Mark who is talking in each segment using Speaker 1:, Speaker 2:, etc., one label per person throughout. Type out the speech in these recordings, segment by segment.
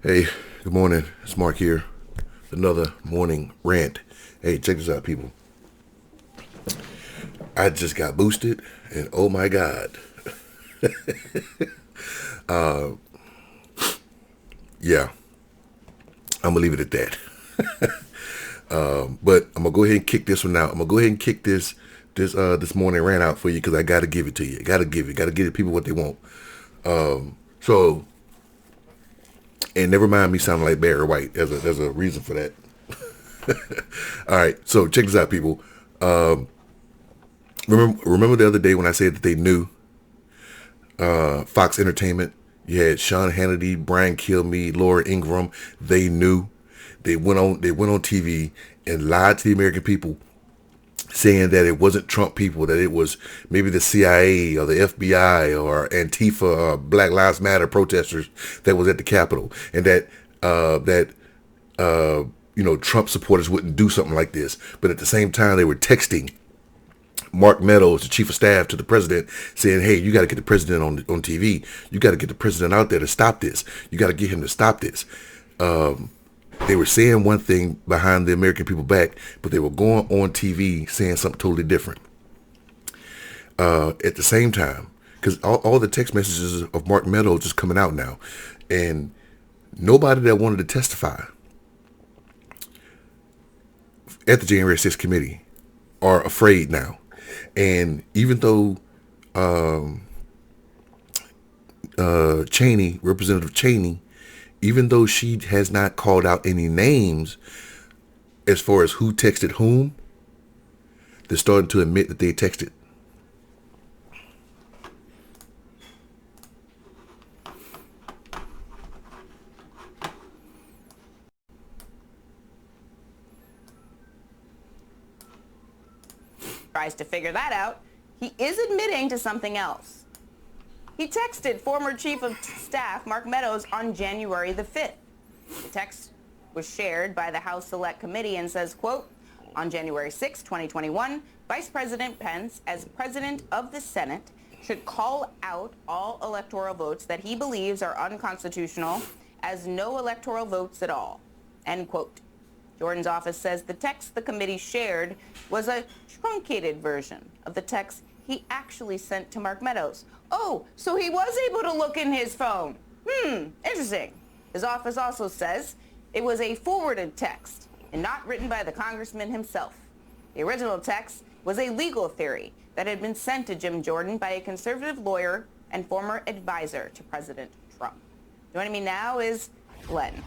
Speaker 1: Hey, good morning. It's Mark here. Another morning rant. Hey, check this out, people. I just got boosted, and oh my God. Yeah, I'm gonna leave it at that. But I'm gonna go ahead and kick this one out. I'm gonna go ahead and kick this morning rant out for you because I gotta give it to you. Gotta give it. Gotta give the people what they want. So, and never mind me sounding like Barry White. There's a reason for that. All right. So check this out, people. Remember the other day when I said that they knew Fox Entertainment? You had Sean Hannity, Brian Kilmeade, Laura Ingraham. They knew. They went on. They went on TV and lied to the American people, saying that it wasn't Trump people, that it was maybe the CIA or the FBI or Antifa or Black Lives Matter protesters that was at the Capitol, and that Trump supporters wouldn't do something like this. But at the same time, they were texting Mark Meadows, the chief of staff to the president, saying, hey, you got to get the president on TV. You got to get the president out there to stop this. You got to get him to stop this. They were saying one thing behind the American people back, but they were going on TV saying something totally different. At the same time, because all the text messages of Mark Meadows just coming out now, and nobody that wanted to testify at the January 6th committee are afraid now. And even though Representative Cheney, even though she has not called out any names as far as who texted whom, they're starting to admit that they texted.
Speaker 2: Tries to figure that out, he is admitting to something else. He texted former Chief of Staff Mark Meadows on January the 5th. The text was shared by the House Select Committee and says, quote, on January 6, 2021, Vice President Pence, as President of the Senate, should call out all electoral votes that he believes are unconstitutional as no electoral votes at all, end quote. Jordan's office says the text the committee shared was a truncated version of the text he actually sent to Mark Meadows. Oh, so he was able to look in his phone. Interesting. His office also says it was a forwarded text and not written by the congressman himself. The original text was a legal theory that had been sent to Jim Jordan by a conservative lawyer and former advisor to President Trump. Joining me now is Glenn.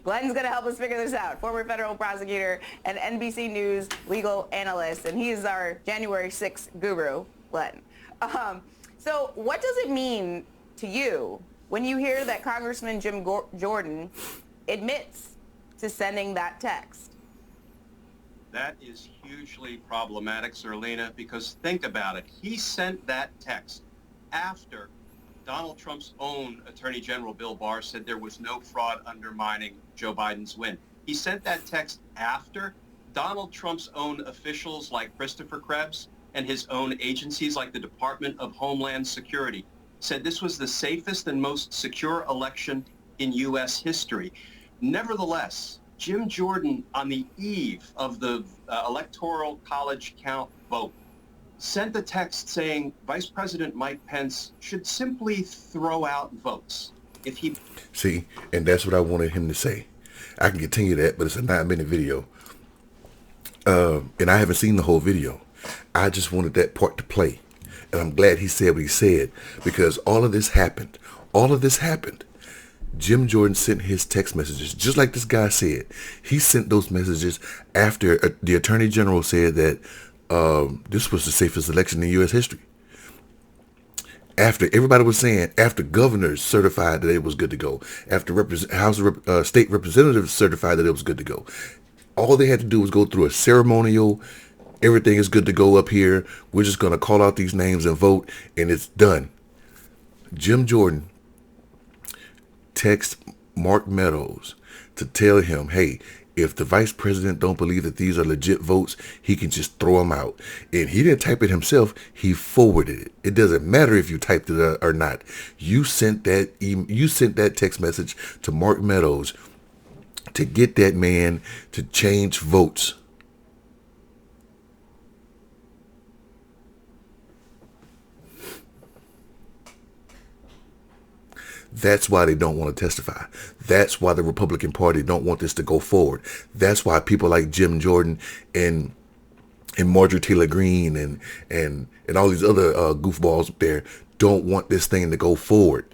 Speaker 2: Glenn's going to help us figure this out. Former federal prosecutor and NBC News legal analyst, and he's our January 6th guru, Glenn. So what does it mean to you when you hear that Congressman Jim Jordan admits to sending that text?
Speaker 3: That is hugely problematic, Zerlina, because think about it. He sent that text after Donald Trump's own Attorney General Bill Barr said there was no fraud undermining Joe Biden's win. He sent that text after Donald Trump's own officials like Christopher Krebs and his own agencies like the Department of Homeland Security said this was the safest and most secure election in U.S. history. Nevertheless, Jim Jordan, on the eve of the Electoral College count vote, sent the text saying Vice President Mike Pence should simply throw out votes. If he
Speaker 1: See, and that's what I wanted him to say. I can continue that, but it's a 9-minute video. And I haven't seen the whole video. I just wanted that part to play. And I'm glad he said what he said, because all of this happened. All of this happened. Jim Jordan sent his text messages, just like this guy said. He sent those messages after the Attorney General said that this was the safest election in U.S. history. After everybody was saying, after governors certified that it was good to go, after state representatives certified that it was good to go, all they had to do was go through a ceremonial, everything is good to go up here, we're just going to call out these names and vote, and it's done. Jim Jordan text Mark Meadows to tell him, hey, if the vice president don't believe that these are legit votes, he can just throw them out. And he didn't type it himself. He forwarded it. It doesn't matter if you typed it or not. You sent that text message to Mark Meadows to get that man to change votes. That's why they don't want to testify. That's why the Republican Party don't want this to go forward. That's why people like Jim Jordan and Marjorie Taylor Greene and all these other goofballs up there don't want this thing to go forward,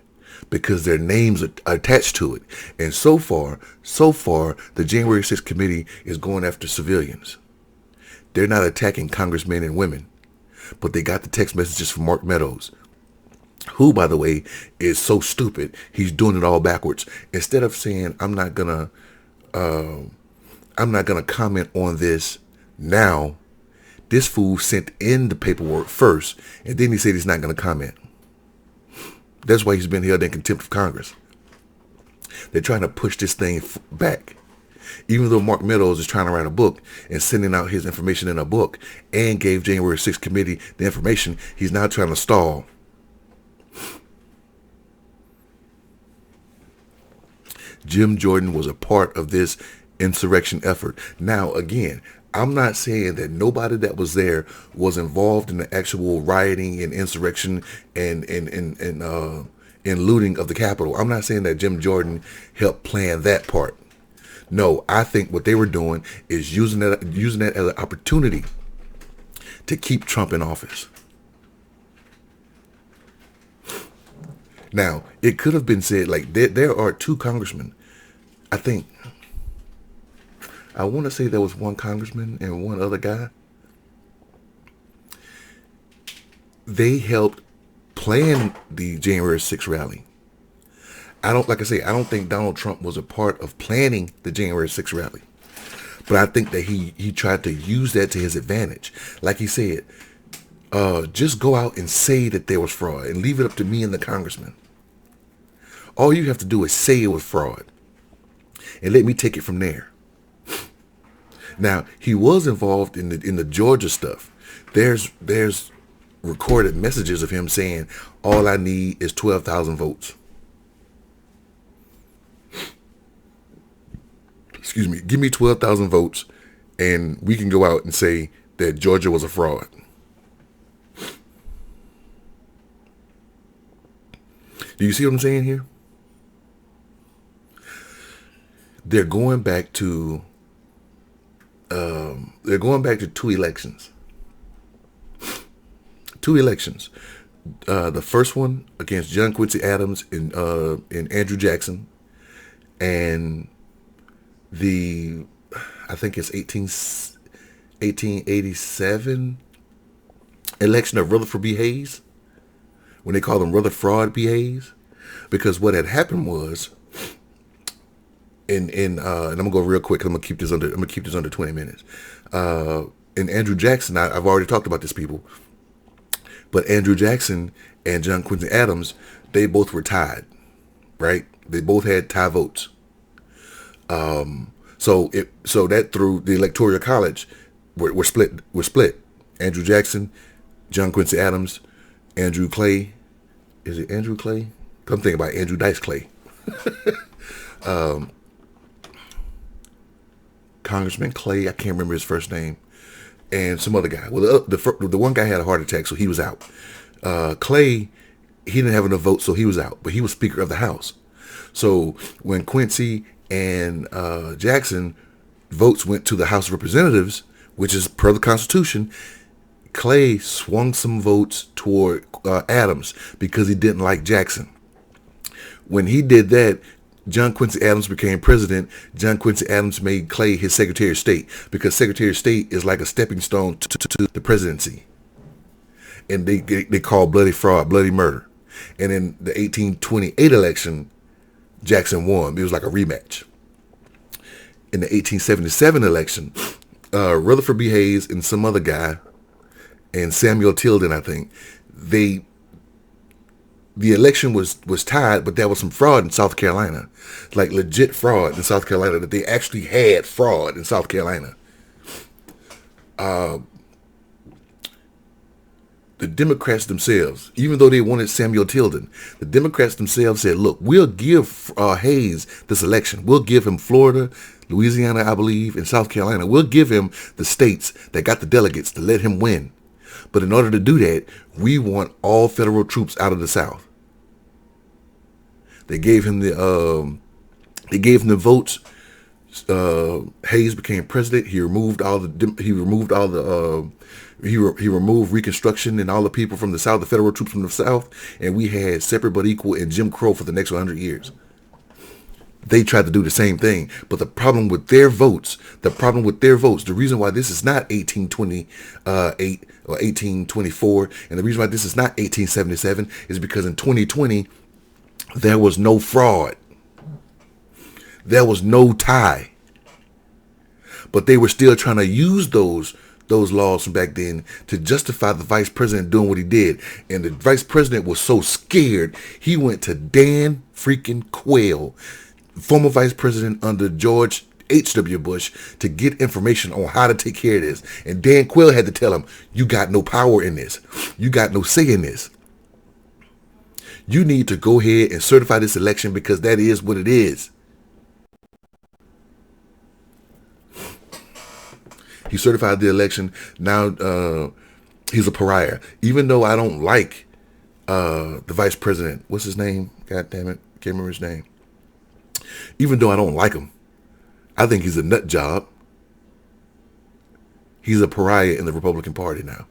Speaker 1: because their names are attached to it. And so far, the January 6th committee is going after civilians. They're not attacking congressmen and women, but they got the text messages from Mark Meadows, who, by the way, is so stupid. He's doing it all backwards. Instead of saying, I'm not gonna comment on this now, this fool sent in the paperwork first, and then he said he's not gonna comment. That's why he's been held in contempt of Congress. They're trying to push this thing back. Even though Mark Meadows is trying to write a book and sending out his information in a book and gave January 6th committee the information, he's now trying to stall. Jim Jordan was a part of this insurrection effort. Now, again, I'm not saying that nobody that was there was involved in the actual rioting and insurrection and looting of the Capitol. I'm not saying that Jim Jordan helped plan that part. No, I think what they were doing is using that as an opportunity to keep Trump in office. Now, it could have been said, like, there are two congressmen. I want to say there was one congressman and one other guy. They helped plan the January 6th rally. I don't think Donald Trump was a part of planning the January 6th rally. But I think that he tried to use that to his advantage. Like he said, just go out and say that there was fraud and leave it up to me and the congressman. All you have to do is say it was fraud and let me take it from there. Now, he was involved in the Georgia stuff. There's recorded messages of him saying, all I need is 12,000 votes. Excuse me, give me 12,000 votes and we can go out and say that Georgia was a fraud. Do you see what I'm saying here? They're going back to two elections. The first one against John Quincy Adams and Andrew Jackson, and I think it's 1887 election of Rutherford B. Hayes, when they call him Rutherford B. Hayes, because what had happened was, and I'm gonna go real quick. I'm gonna keep this under 20 minutes. And Andrew Jackson, I've already talked about this, people, but Andrew Jackson and John Quincy Adams, they both were tied, right? They both had tie votes. So that through the Electoral College, we're split. Andrew Jackson, John Quincy Adams, Andrew Clay. Is it Andrew Clay? I'm thinking about Andrew Dice Clay. Congressman Clay, I can't remember his first name, and some other guy. Well, the one guy had a heart attack, so he was out. Clay, he didn't have enough votes, so he was out, but he was Speaker of the House. So when Quincy and Jackson votes went to the House of Representatives, which is per the Constitution, Clay swung some votes toward Adams because he didn't like Jackson. When he did that, John Quincy Adams became president. John Quincy Adams made Clay his Secretary of State, because Secretary of State is like a stepping stone to the presidency. And they call bloody fraud, bloody murder. And in the 1828 election, Jackson won. It was like a rematch. In the 1877 election, Rutherford B. Hayes and some other guy, and Samuel Tilden, I think, they the election was tied, but there was some fraud in South Carolina, like legit fraud in South Carolina, that they actually had fraud in South Carolina. The Democrats themselves, even though they wanted Samuel Tilden, the Democrats themselves said, look, we'll give Hayes this election. We'll give him Florida, Louisiana, I believe, and South Carolina. We'll give him the states that got the delegates to let him win. But in order to do that, we want all federal troops out of the South. They gave him the votes. Hayes became president. He removed Reconstruction and all the people from the South, the federal troops from the South, and we had separate but equal and Jim Crow for the next 100 years. They tried to do the same thing, but the problem with their votes, the reason why this is not 1828 or 1824, and the reason why this is not 1877 is because in 2020, there was no fraud. There was no tie. But they were still trying to use those laws from back then to justify the vice president doing what he did. And the vice president was so scared, he went to Dan freaking Quayle, former vice president under George H.W. Bush, to get information on how to take care of this. And Dan Quayle had to tell him, you got no power in this. You got no say in this. You need to go ahead and certify this election because that is what it is. He certified the election. Now he's a pariah. Even though I don't like the vice president. What's his name? God damn it. Can't remember his name. Even though I don't like him, I think he's a nut job. He's a pariah in the Republican Party now.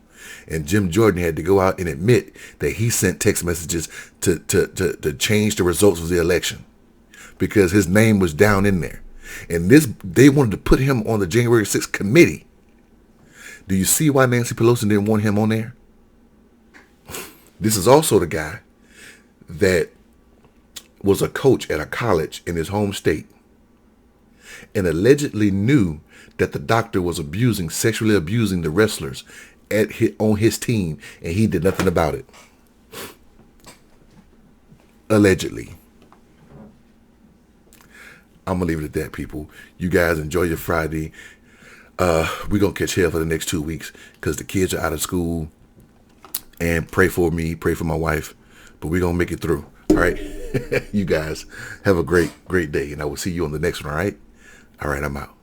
Speaker 1: And Jim Jordan had to go out and admit that he sent text messages to change the results of the election because his name was down in there. And they wanted to put him on the January 6th committee. Do you see why Nancy Pelosi didn't want him on there? This is also the guy that was a coach at a college in his home state and allegedly knew that the doctor was sexually abusing the wrestlers on his team, and he did nothing about it. Allegedly. I'm going to leave it at that, people. You guys enjoy your Friday. We're going to catch hell for the next 2 weeks because the kids are out of school. And pray for me, pray for my wife. But we're going to make it through. All right? You guys have a great day. And I will see you on the next one, all right? All right, I'm out.